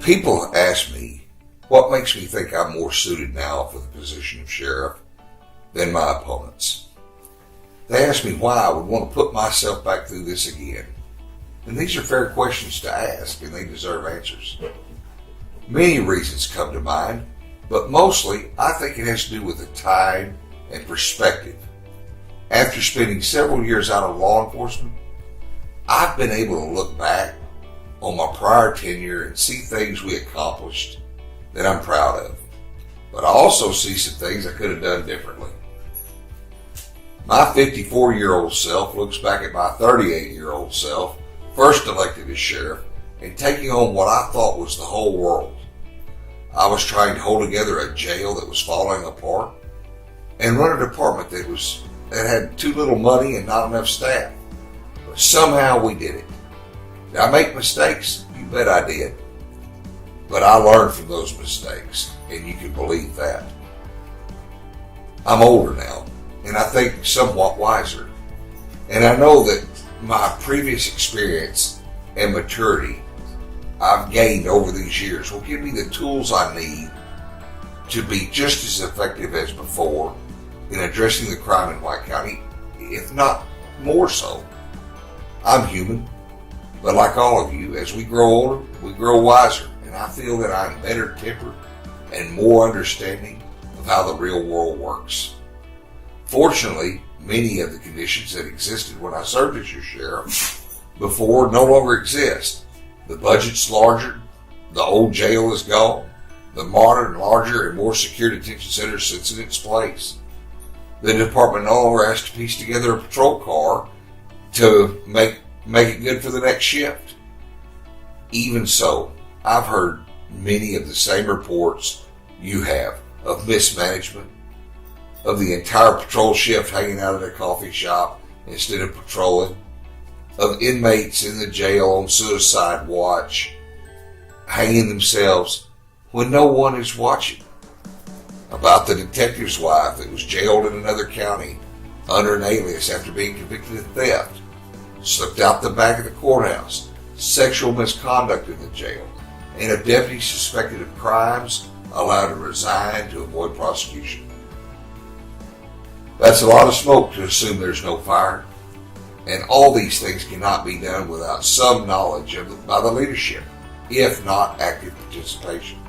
People ask me what makes me think I'm more suited now for the position of sheriff than my opponents. They ask me why I would want to put myself back through this again. And these are fair questions to ask, and they deserve answers. Many reasons come to mind, but mostly I think it has to do with the time and perspective. After spending several years out of law enforcement, I've been able to look back on my prior tenure and see things we accomplished that I'm proud of. But I also see some things I could have done differently. My 54-year-old self looks back at my 38-year-old self, first elected as sheriff, and taking on what I thought was the whole world. I was trying to hold together a jail that was falling apart and run a department that had too little money and not enough staff. But somehow we did it. Did I make mistakes? You bet I did. But I learned from those mistakes, and you can believe that. I'm older now, and I think somewhat wiser. And I know that my previous experience and maturity I've gained over these years will give me the tools I need to be just as effective as before in addressing the crime in White County, if not more so. I'm human, but like all of you, as we grow older, we grow wiser, and I feel that I'm better tempered and more understanding of how the real world works. Fortunately, many of the conditions that existed when I served as your sheriff before no longer exist. The budget's larger, the old jail is gone, the modern, larger, and more secure detention center sits in its place. The department no longer has to piece together a patrol car to make it good for the next shift. Even so, I've heard many of the same reports you have of mismanagement, of the entire patrol shift hanging out at a coffee shop instead of patrolling, of inmates in the jail on suicide watch, hanging themselves when no one is watching, about the detective's wife that was jailed in another county under an alias after being convicted of theft, slipped out the back of the courthouse, sexual misconduct in the jail, and a deputy suspected of crimes allowed to resign to avoid prosecution. That's a lot of smoke to assume there's no fire. And all these things cannot be done without some knowledge by the leadership, if not active participation.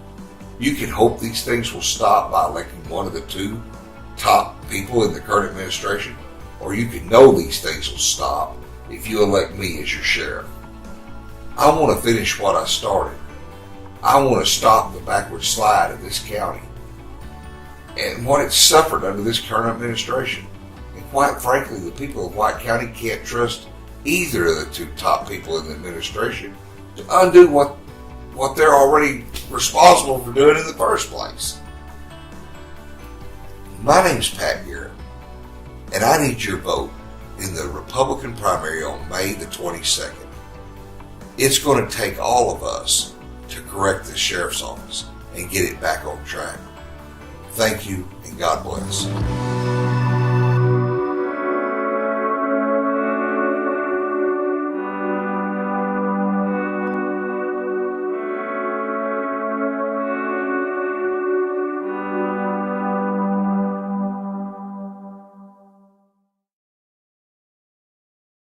You can hope these things will stop by electing one of the two top people in the current administration, or you can know these things will stop if you elect me as your sheriff. I want to finish what I started. I want to stop the backward slide of this county and what it's suffered under this current administration. Quite frankly, the people of White County can't trust either of the two top people in the administration to undo what they're already responsible for doing in the first place. My name's Pat Garrett, and I need your vote in the Republican primary on May the 22nd. It's going to take all of us to correct the sheriff's office and get it back on track. Thank you, and God bless.